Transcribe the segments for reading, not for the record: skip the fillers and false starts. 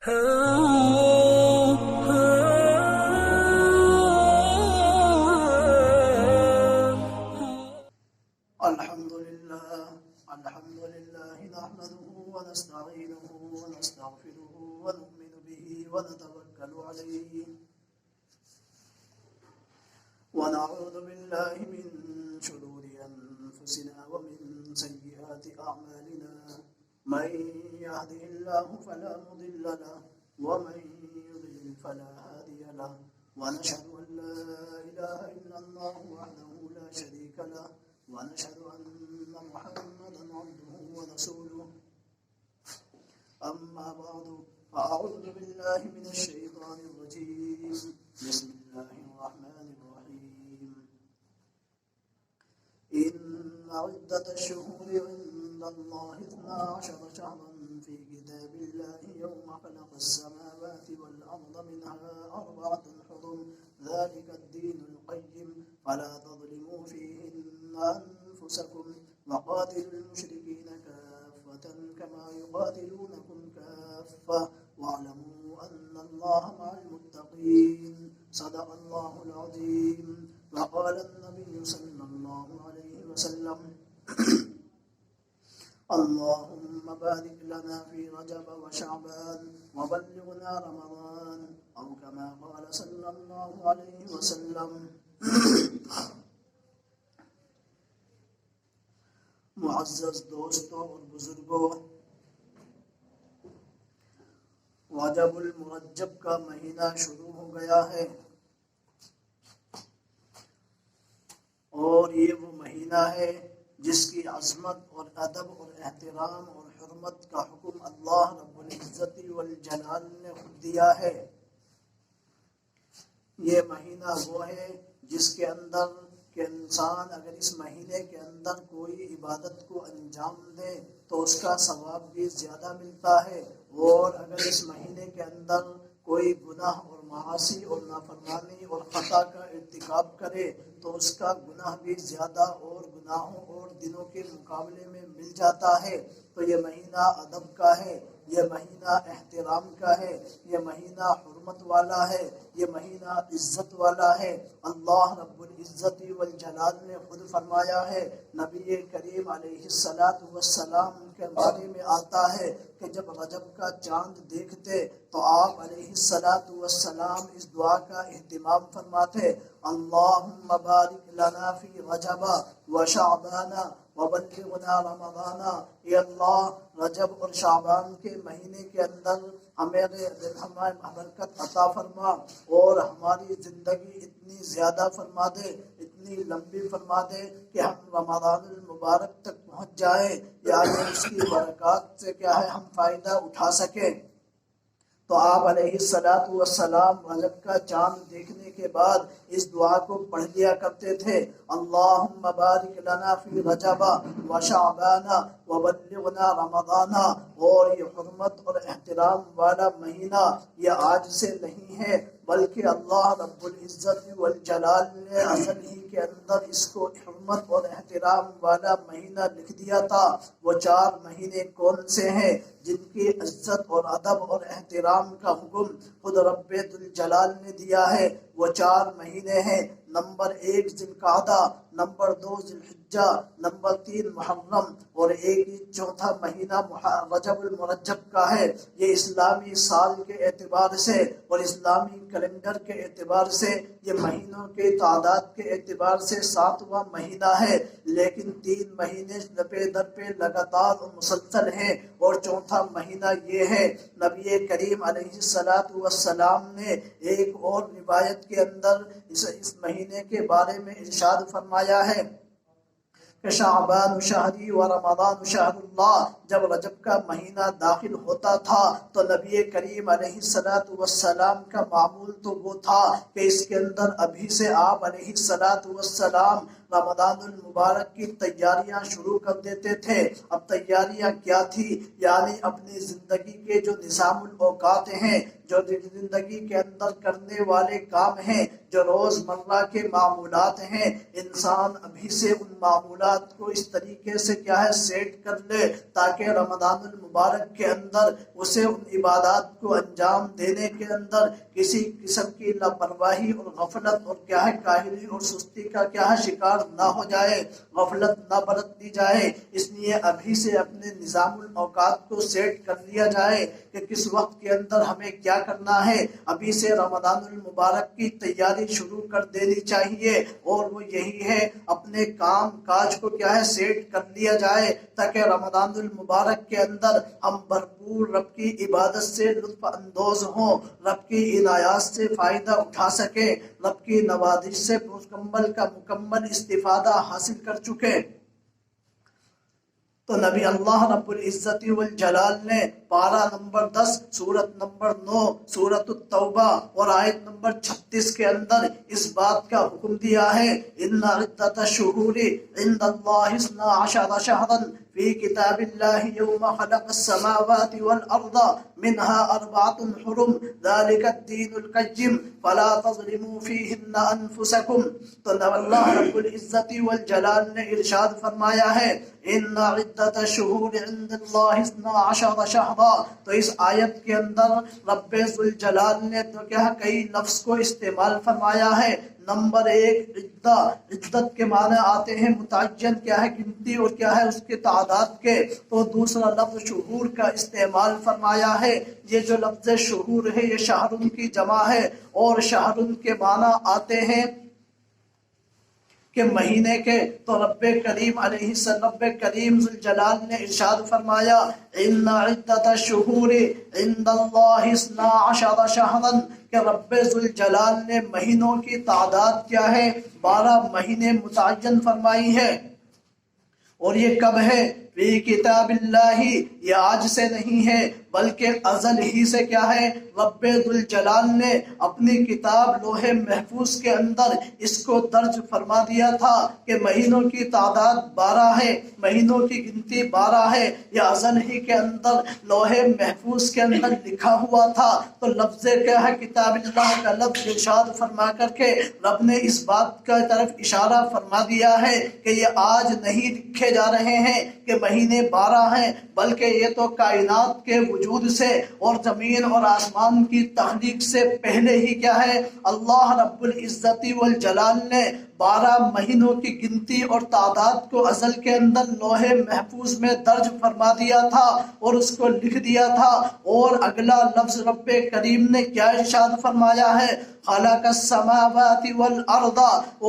الحمد لله نحمده ونستعينه ونستغفره ونؤمن به ونتوكل عليه ونعوذ بالله من شرور أنفسنا ومن سيئات أعمالنا من يهده الله فلا مضل له ومن يضلل فلا هادي له ونشهد أن لا إله إلا الله وحده لا شريك له ونشهد أن محمدا عبده ورسوله أما بعد فأعوذ بالله من الشيطان الرجيم بسم الله الرحمن الرحيم إن عدة الشهور عند الله 12 شهرا في كتاب الله يوم خلق السماوات والأرض منها 4 حرم ذلك الدين القيم فلا تظلموا فيهن أنفسكم وقاتلوا المشركين كافة كما يقاتلونكم كافة واعلموا أن الله مع المتقين صدق الله العظيم. وقال النبي صلى الله عليه وسلم اللهم بارك لنا في رجب وشعبان وبلغنا رمضان أو كما قال صلى الله عليه وسلم. معزز دوستوں اور بزرگوں، رجب المرجب کا مہینہ شروع ہو گیا ہے اور یہ وہ مہینہ ہے جس کی عظمت اور ادب اور احترام اور حرمت کا حکم اللہ رب العزت والجلال نے خود دیا ہے. یہ مہینہ وہ ہے جس کے اندر کہ انسان اگر اس مہینے کے اندر کوئی عبادت کو انجام دے تو اس کا ثواب بھی زیادہ ملتا ہے، اور اگر اس مہینے کے اندر کوئی گناہ اور معاصی اور نافرمانی اور خطا کا ارتکاب کرے تو اس کا گناہ بھی زیادہ اور گناہوں اور دنوں کے مقابلے میں مل جاتا ہے. تو یہ مہینہ ادب کا ہے، یہ مہینہ احترام کا ہے، یہ مہینہ حرمت والا ہے، یہ مہینہ عزت والا ہے. اللہ رب العزت والجلال نے خود فرمایا ہے، نبی کریم علیہ السلام کے بارے میں آتا ہے کہ جب رجب کا چاند دیکھتے تو آپ علیہ السلام اس دعا کا اہتمام فرماتے، اللہم بارک لنا فی رجب وشعبان وبلغنا رمضان. اے اللہ، رجب اور شعبان کے مہینے کے اندر ہمیں برکت عطا فرما اور ہماری زندگی اتنی زیادہ فرما دے، اتنی لمبی فرما دے کہ ہم رمضان المبارک تک پہنچ جائیں، یعنی اس کی برکات سے کیا ہے ہم فائدہ اٹھا سکیں. تو آپ علیہ السلام رجب کا چاند دیکھنے کے بعد اس دعا کو پڑھ لیا کرتے تھے، اللہم بارک لنا فی رجب وشعبان وبلغنا رمضان. اور یہ حرمت اور احترام والا مہینہ یہ آج سے نہیں ہے، بلکہ اللہ رب العزت والجلال نے اصل ہی کے اندر اس کو حرمت اور احترام والا مہینہ لکھ دیا تھا. وہ 4 مہینے کون سے ہیں جن کی عزت اور ادب اور احترام کا حکم خود رب الجلال نے دیا ہے؟ وہ 4 مہینے ہیں، نمبر 1 ذی القعدہ، نمبر 2 ذی الحجہ، نمبر 3 محرم، اور ایک ہی چوتھا مہینہ رجب المرجب کا ہے. یہ اسلامی سال کے اعتبار سے اور اسلامی کیلنڈر کے اعتبار سے یہ مہینوں کے تعداد کے اعتبار سے 7واں مہینہ ہے، لیکن 3 مہینے پہ در پہ لگاتار اور مسلسل ہیں، اور چوتھا مہینہ یہ ہے. نبی کریم علیہ السلام نے ایک اور روایت کے اندر اس مہینے کے بارے میں ارشاد فرمایا ہے کہ شعبان شہری و رمضان شہر اللہ. جب رجب کا مہینہ داخل ہوتا تھا تو نبی کریم علیہ السلام کا معمول تو وہ تھا کہ اس کے اندر ابھی سے آپ علیہ السلام رمضان المبارک کی تیاریاں شروع کر دیتے تھے۔ اب تیاریاں کیا تھی؟ یعنی اپنی زندگی کے جو نظام الاوقات ہیں، جو زندگی کے اندر کرنے والے کام ہیں، جو روزمرہ کے معمولات ہیں، انسان ابھی سے ان معمولات کو اس طریقے سے کیا ہے سیٹ کر لے تاکہ رمضان المبارک کے اندر اسے ان عبادات کو انجام دینے کے اندر کسی قسم کی لاپرواہی اور غفلت اور کیا ہے کاہلی اور سستی کا کیا ہے شکار نہ ہو جائے، غفلت نہ برت دی جائے۔ اس لیے ابھی سے اپنے نظام الاوقات کو سیٹ کر لیا جائے کہ کس وقت کے اندر ہمیں کیا کرنا ہے۔ ابھی سے رمضان المبارک کی تیاری شروع کر دینی چاہیے، اور وہ یہی ہے اپنے کام کاج کو کیا ہے سیٹ کر لیا جائے تاکہ رمضان المبارک کے اندر ہم بھرپور رب کی عبادت سے لطف اندوز ہوں، رب کی عنایات سے فائدہ اٹھا سکیں، رب کی نوازش سے مکمل استفادہ حاصل کر چکے۔ تو نبی اللہ رب العزت والجلال نے پارہ نمبر 10 سورت نمبر 9 سورت التوبہ اور آیت نمبر 36 کے اندر اس بات کا حکم دیا ہے، ان عدت الشہور عند اللہ 12 شہرا فی کتاب اللہ یوم خلق السماوات والارض منها 4 حرم ذلك الدین القیم فلا تظلموا فیہن انفسکم۔ تو اللہ رب العزت والجلال نے ارشاد فرمایا ہے ان عدت الشہور عند اللہ 12 شہرا۔ تو اس آیت کے اندر رب ذوالجلال نے تو کیا کئی لفظ کو استعمال فرمایا ہے۔ نمبر 1 عدت کے معنی آتے ہیں متعین کیا ہے گنتی اور کیا ہے اس کے تعداد کے، تو دوسرا لفظ شہور کا استعمال فرمایا ہے۔ یہ جو لفظ شہور ہے یہ شہرن کی جمع ہے، اور شہرن کے معنی آتے ہیں کہ مہینے کے۔ تو رب کریم علیہ السلام رب کریم ذوالجلال نے ارشاد فرمایا ان عدت الشہور عند اللہ 12 شہرا، کہ رب ذوالجلال نے مہینوں کی تعداد کیا ہے 12 مہینے متعین فرمائی ہے۔ اور یہ کب ہے؟ فی کتاب اللہ، یہ آج سے نہیں ہے بلکہ ازل ہی سے کیا ہے رب ذوالجلال نے اپنی کتاب لوح محفوظ کے اندر اس کو درج فرما دیا تھا کہ مہینوں کی تعداد 12 ہے، مہینوں کی گنتی 12 ہے۔ یہ ازل ہی کے اندر لوح محفوظ کے اندر لکھا ہوا تھا۔ تو لفظ کیا ہے کتاب اللہ کا لفظ ارشاد فرما کر کے رب نے اس بات کا طرف اشارہ فرما دیا ہے کہ یہ آج نہیں لکھے جا رہے ہیں کہ مہینے 12 ہیں، بلکہ یہ تو کائنات کے وجود سے اور زمین اور آسمان کی تخلیق سے پہلے ہی کیا ہے اللہ رب العزت والجلال نے 12 مہینوں کی گنتی اور تعداد کو ازل کے اندر لوح محفوظ میں درج فرما دیا تھا اور اس کو لکھ دیا تھا۔ اور اگلا لفظ رب کریم نے کیا ارشاد فرمایا ہے خلق السماوات والارض،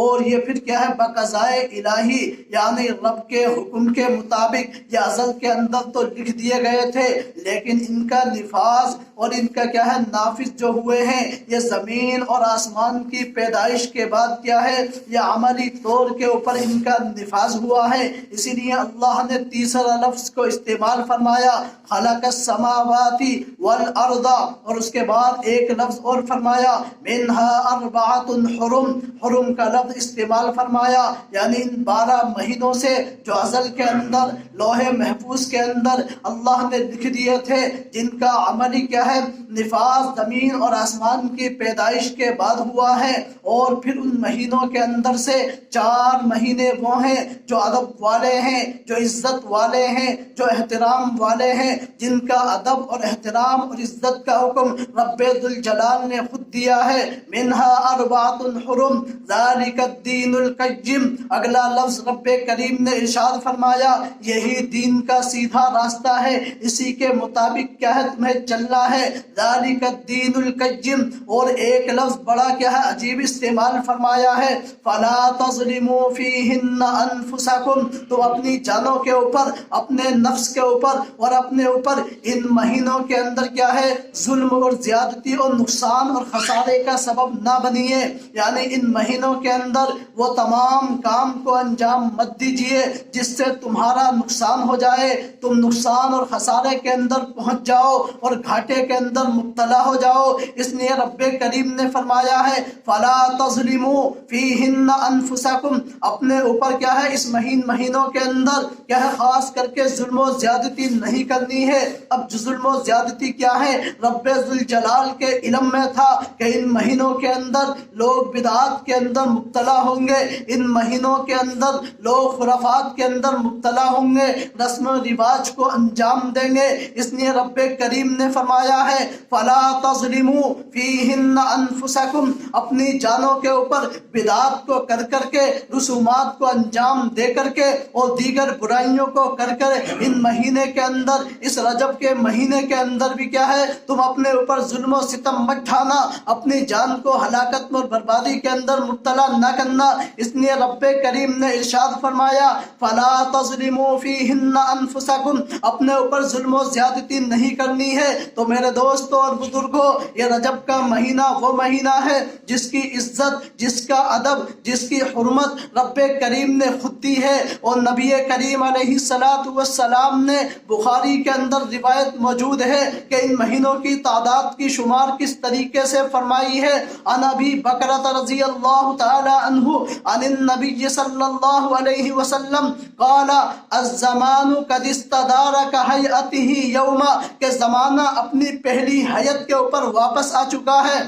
اور یہ پھر کیا ہے بقضائے الہی، یعنی رب کے حکم کے مطابق یہ ازل کے اندر تو لکھ دیے گئے تھے، لیکن ان کا نفاذ اور ان کا کیا ہے نافذ جو ہوئے ہیں یہ زمین اور آسمان کی پیدائش کے بعد کیا ہے یہ عملی طور کے اوپر ان کا نفاذ ہوا ہے۔ اسی لیے اللہ نے تیسرا لفظ کو استعمال فرمایا خلق السماوات والارض، اور اس کے بعد ایک لفظ اور فرمایا منها 4 حرم، حرم کا لفظ استعمال فرمایا، یعنی ان 12 مہینوں سے جو ازل کے اندر لوح محفوظ کے اندر اللہ نے لکھ دیے تھے، جن کا عملی کیا ہے نفاذ زمین اور آسمان کی پیدائش کے بعد ہوا ہے۔ اور پھر ان مہینوں کے اندر سے 4 مہینے وہ ہیں جو ادب والے ہیں، جو عزت والے ہیں، جو احترام والے ہیں، جن کا ادب اور احترام اور عزت کا حکم رب ذوالجلال نے خود دیا ہے منها 4 حرم ذلك الدین القیم۔ اگلا لفظ رب کریم نے ارشاد فرمایا یہی دین کا سیدھا راستہ ہے، اسی کے مطابق کیا ہے تمہیں چلنا ہے ذالک الدین القیم۔ اور ایک لفظ بڑا کیا ہے عجیب استعمال فرمایا ہے فلا تظلموا فیہن انفسکم، تو اپنی جانوں کے اوپر، اپنے نفس کے اوپر اور اپنے اوپر ان مہینوں کے اندر کیا ہے ظلم اور زیادتی اور نقصان اور خسارے کا سبب نہ بنیے، یعنی ان مہینوں کے اندر وہ تمام کام کو انجام مت دیجیے جس سے تمہارا نقصان ہو جائے، تم نقصان اور خسارے کے اندر پہنچ جاؤ اور گھاٹے کے اندر مبتلا ہو جاؤ۔ اس لیے رب کریم نے فرمایا ہے فَلَا تَظْلِمُوا فِيهِنَّ أَنفُسَكُمْ، اپنے اوپر کیا ہے اس مہینوں کے اندر کیا ہے خاص کر کے ظلم و زیادتی نہیں کرنی ہے۔ اب ظلم و زیادتی کیا ہے؟ رب ذوالجلال کے علم میں تھا کہ ان مہینوں کے اندر لوگ بدعات کے اندر مبتلا ہوں گے، ان مہینوں کے اندر لوگ خرافات کے اندر مبتلا ہوں گے، رسم و رواج کو انجام دیں گے۔ اس لیے رب کریم نے فرمایا ہے فَلَا تَظْلِمُوا فِيهِنَّ أَنفُسَكُمْ، اپنی جانوں کے اوپر بدعات کو کر کر کے، رسومات کو انجام دے کر کے اور دیگر برائیوں کو کر کر ان مہینے کے اندر، اس رجب کے مہینے کے اندر بھی کیا ہے تم اپنے اوپر ظلم و ستم مت ڈھانا، اپنی جان کو ہلاکت اور بربادی کے اندر مبتلا نہ کرنا۔ اس لیے رب کریم نے ارشاد فرمایا فَلَا تَظْلِمُوا فِيهِنَّ أَنفُسَكُمْ، اپنے اوپر ظلم و زیادتی نہیں کرنی ہے۔ تو میرے دوستوں اور بزرگوں، یہ رجب کا مہینہ وہ مہینہ ہے جس کی عزت، جس کا ادب، جس کی حرمت رب کریم نے خود دی ہے، اور نبی کریم علیہ السلام نے بخاری کے اندر روایت موجود ہے کہ ان مہینوں کی تعداد کی شمار کس طریقے سے فرمائی ہے۔ عن ابی بکرۃ رضی اللہ تعالی عنہ عن النبی صلی اللہ علیہ وسلم قال الزمان قد استدار كهيئته یوما، کہ زمانہ اپنی پہلی حیت کے اوپر واپس آ چکا ہے۔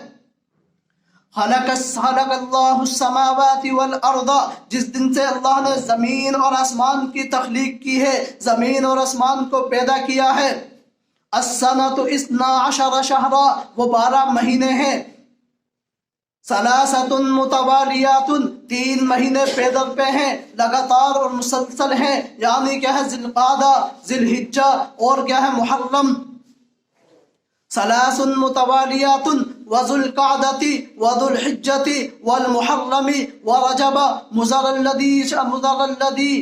خلق اللہ السماوات والارض، جس دن سے اللہ نے زمین اور آسمان کی تخلیق کی ہے، زمین اور آسمان کو پیدا کیا ہے۔ السنۃ 12 شہرا، وہ 12 مہینے ہیں۔ ثلاثۃ متوالیات، 3 مہینے پیدر پہ ہیں، لگاتار اور مسلسل ہیں، یعنی کیا ہے ذی القعدہ، ذی الحجہ اور کیا ہے محرم۔ ثلاث متوالیات وذو القعدة وذو الحجة والمحرم ورجب مضر الذي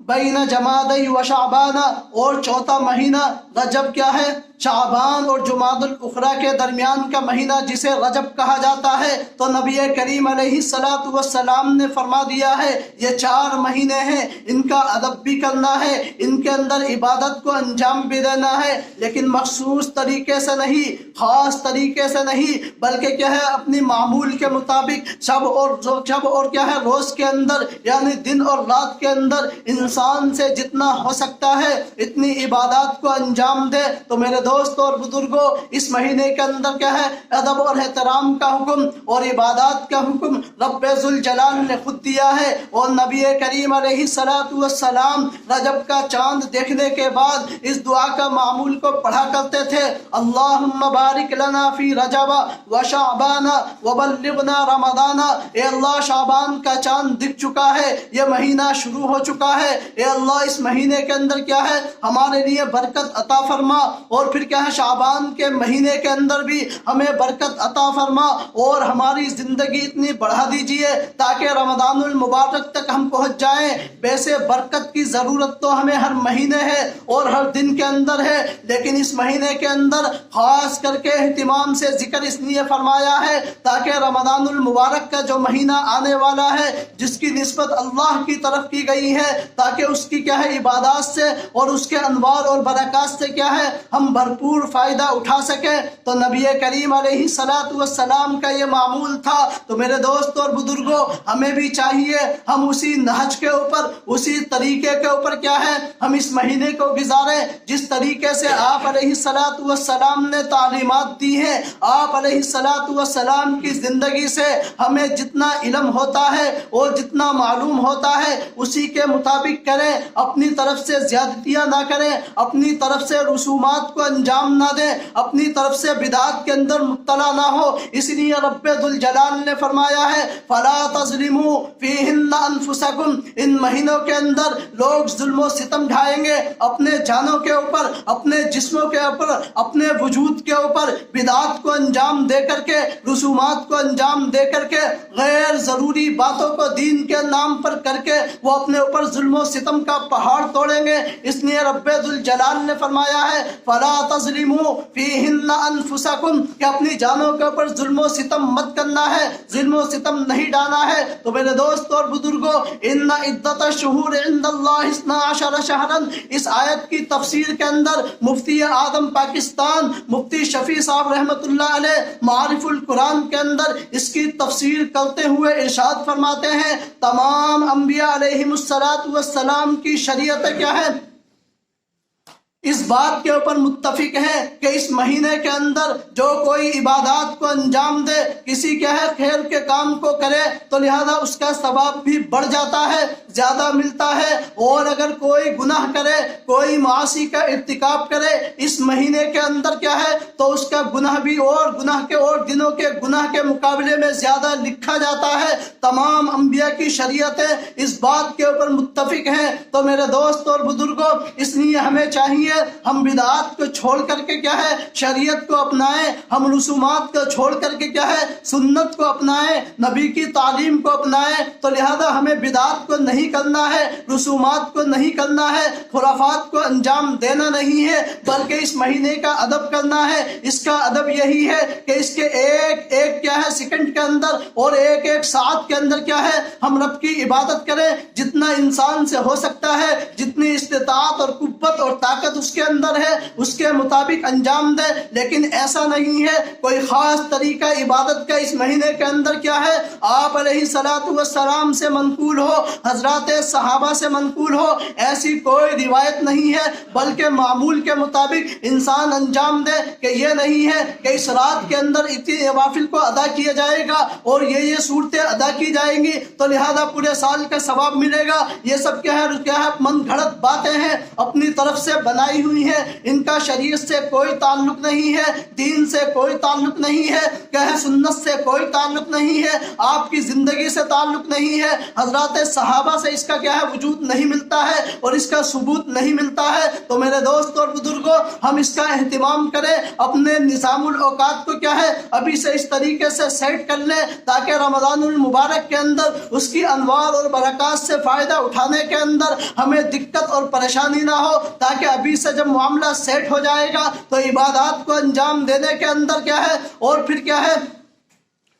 بین جمادی و شعبان، اور 4تھا مہینہ رجب کیا ہے شعبان اور جمادی الاخری کے درمیان کا مہینہ جسے رجب کہا جاتا ہے۔ تو نبی کریم علیہ السلام نے فرما دیا ہے یہ 4 مہینے ہیں، ان کا ادب بھی کرنا ہے، ان کے اندر عبادت کو انجام بھی دینا ہے، لیکن مخصوص طریقے سے نہیں، خاص طریقے سے نہیں، بلکہ کیا ہے اپنی معمول کے مطابق شب اور کیا ہے روز کے اندر، یعنی دن اور رات کے اندر انسان سے جتنا ہو سکتا ہے اتنی عبادات کو انجام دے۔ تو میرے دوستوں اور بزرگوں، اس مہینے کے اندر کیا ہے ادب اور احترام کا حکم اور عبادات کا حکم رب ذوالجلال نے خود دیا ہے، اور نبی کریم علیہ السلام رجب کا چاند دیکھنے کے بعد اس دعا کا معمول کو پڑھا کرتے تھے، اللہم بارک لنا فی رجب و شعبان وبلغنا رمضان۔ اے اللہ شعبان کا چاند دکھ چکا ہے، یہ مہینہ شروع ہو چکا ہے، اے اللہ اس مہینے کے اندر کیا ہے ہمارے لیے برکت عطا فرما، اور پھر کیا ہے شعبان کے مہینے کے اندر بھی ہمیں برکت عطا فرما، اور ہماری زندگی اتنی بڑھا دیجئے تاکہ رمضان المبارک تک ہم پہنچ جائیں۔ ویسے برکت کی ضرورت تو ہمیں ہر مہینے ہے اور ہر دن کے اندر ہے، لیکن اس مہینے کے اندر خاص کر کے اہتمام سے ذکر اس لیے فرمایا ہے تاکہ رمضان المبارک کا جو مہینہ آنے والا ہے جس کی نسبت اللہ کی طرف کی گئی ہے، تاکہ اس کی کیا ہے عبادات سے اور اس کے انوار اور برکات سے کیا ہے ہم بھرپور فائدہ اٹھا سکیں۔ تو نبی کریم علیہ السلام کا یہ معمول تھا۔ تو میرے دوستوں اور بزرگوں، ہمیں بھی چاہیے ہم اسی نہج کے اوپر، اسی طریقے کے اوپر کیا ہے ہم اس مہینے کو گزاریں جس طریقے سے آپ علیہ السلام نے تعلیمات دی ہیں۔ آپ علیہ السلام کی زندگی سے ہمیں جتنا علم ہوتا ہے اور جتنا معلوم ہوتا ہے اسی کے مطابق کریں، اپنی طرف سے زیادتیاں نہ کریں، اپنی طرف سے رسومات کو انجام نہ دیں، اپنی طرف سے بدعات کے اندر مبتلا نہ ہو۔ اس لیے رب ذوالجلال نے فرمایا ہے فَلَا تَظْلِمُوا فِيهِنَّ أَنفُسَكُمْ، ان مہینوں کے اندر لوگ ظلم و ستم ڈھائیں گے اپنے جانوں کے اوپر، اپنے جسموں کے اوپر، اپنے وجود کے اوپر، بدعات کو انجام دے کر کے، رسومات کو انجام دے کر کے، غیر ضروری باتوں کو دین کے نام پر کر کے وہ اپنے اوپر ظلم و ستم کا پہاڑ توڑیں گے۔ اس لیے رب ذوالجلال نے فرمایا ہے فَلَا تَظْلِمُوا فِيهِنَّ أَنفُسَكُمْ کہ اپنی جانوں کے اوپر ظلم و ستم مت کرنا ہے، ظلم و ستم نہیں ڈانا ہے۔ تو میرے دوست اور بزرگوں، ان عدت الشہور عند اللہ 12 شہرا، اس آیت کی تفسیر کے اندر مفتی اعظم پاکستان مفتی شفیع صاحب رحمۃ اللہ علیہ معارف القرآن کے اندر اس کی تفسیر کرتے ہوئے ارشاد فرماتے ہیں تمام انبیاء علیہم السلام کی شریعت کیا ہے؟ اس بات کے اوپر متفق ہے کہ اس مہینے کے اندر جو کوئی عبادات کو انجام دے، کسی کیا ہے خیر کے کام کو کرے، تو لہذا اس کا ثواب بھی بڑھ جاتا ہے، زیادہ ملتا ہے۔ اور اگر کوئی گناہ کرے، کوئی معاصی کا ارتکاب کرے اس مہینے کے اندر کیا ہے تو اس کا گناہ بھی اور گناہ کے اور دنوں کے گناہ کے مقابلے میں زیادہ لکھا جاتا ہے۔ تمام انبیاء کی شریعتیں اس بات کے اوپر متفق ہیں۔ تو میرے دوست اور بزرگوں، اس لیے ہمیں چاہیے ہم بدعات کو چھوڑ کر کے کیا ہے شریعت کو اپنائیں، ہم رسومات کو چھوڑ کر کے کیا ہے سنت کو اپنائیں، نبی کی تعلیم کو اپنائیں۔ تو لہذا ہمیں بدعات کو نہیں کرنا ہے، رسومات کو نہیں کرنا ہے، خرافات کو انجام دینا نہیں ہے، بلکہ اس مہینے کا ادب کرنا ہے۔ اس کا ادب یہی ہے کہ اس کے ایک ایک کیا ہے سیکنڈ کے اندر اور ایک ایک ساعت کے اندر کیا ہے ہم رب کی عبادت کریں، جتنا انسان سے ہو سکتا ہے، جتنی استطاعت اور قوت اور طاقت اس کے اندر ہے اس کے مطابق انجام دے۔ لیکن ایسا نہیں ہے کوئی خاص طریقہ عبادت کا اس مہینے کے اندر کیا ہے آپ علیہ السلام سے منقول ہو، حضرات صحابہ سے منقول ہو، ایسی کوئی روایت نہیں ہے، بلکہ معمول کے مطابق انسان انجام دے کہ یہ نہیں ہے کہ اس رات کے اندر اتنی نوافل کو ادا کیا جائے گا اور یہ صورتیں ادا کی جائیں گی تو لہذا پورے سال کا ثواب ملے گا۔ یہ سب کیا ہے من گھڑت باتیں ہیں، اپنی طرف سے بنائی ہوئی ہے، ان کا شریعت سے کوئی تعلق نہیں ہے، دین سے کوئی تعلق نہیں ہے، کیا ہے سنت سے کوئی تعلق نہیں ہے، آپ کی زندگی سے تعلق نہیں ہے، حضرات صحابہ سے اس کا کیا ہے وجود نہیں ملتا ہے اور اس کا ثبوت نہیں ملتا ہے۔ تو میرے دوست اور بزرگوں، ہم اس کا اہتمام کریں، اپنے نظام الاوقات کو کیا ہے ابھی سے اس طریقے سے سیٹ کر لیں تاکہ رمضان المبارک کے اندر اس کی انوار اور برکات سے فائدہ اٹھانے کے اندر ہمیں دقت اور پریشانی نہ ہو، تاکہ ابھی سے جب معاملہ سیٹ ہو جائے گا تو عبادات کو انجام دینے کے اندر کیا ہے اور پھر کیا ہے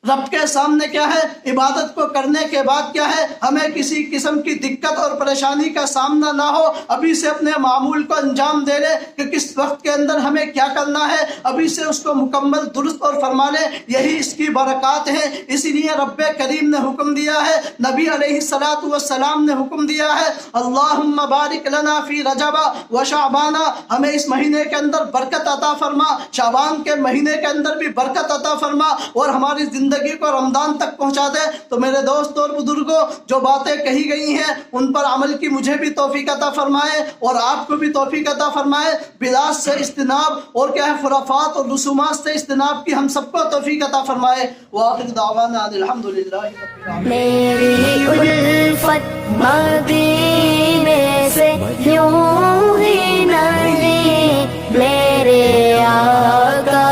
رب کے سامنے کیا ہے عبادت کو کرنے کے بعد کیا ہے ہمیں کسی قسم کی دقت اور پریشانی کا سامنا نہ ہو۔ ابھی سے اپنے معمول کو انجام دے لیں کہ کس وقت کے اندر ہمیں کیا کرنا ہے، ابھی سے اس کو مکمل درست اور فرما لیں، یہی اس کی برکات ہیں۔ اسی لیے رب کریم نے حکم دیا ہے، نبی علیہ السلام نے حکم دیا ہے اللہم بارک لنا فی رجب و شعبان، ہمیں اس مہینے کے اندر برکت عطا فرما، شعبان کے مہینے کے اندر بھی برکت عطا فرما اور ہماری زندگی کو رمضان تک پہنچا دے۔ تو میرے دوست اور بزرگوں، جو باتیں کہی گئی ہیں ان پر عمل کی مجھے بھی توفیق عطا فرمائے اور آپ کو بھی توفیق عطا فرمائے۔ بدعات سے اجتناب اور کیا ہے خرافات اور رسومات سے اجتناب کی ہم سب کو توفیق عطا فرمائے۔ وآخر دعوانا الحمدللہ رب العالمین۔ میری الفت مدینے سے یوں ہی نہیں، میرے آقا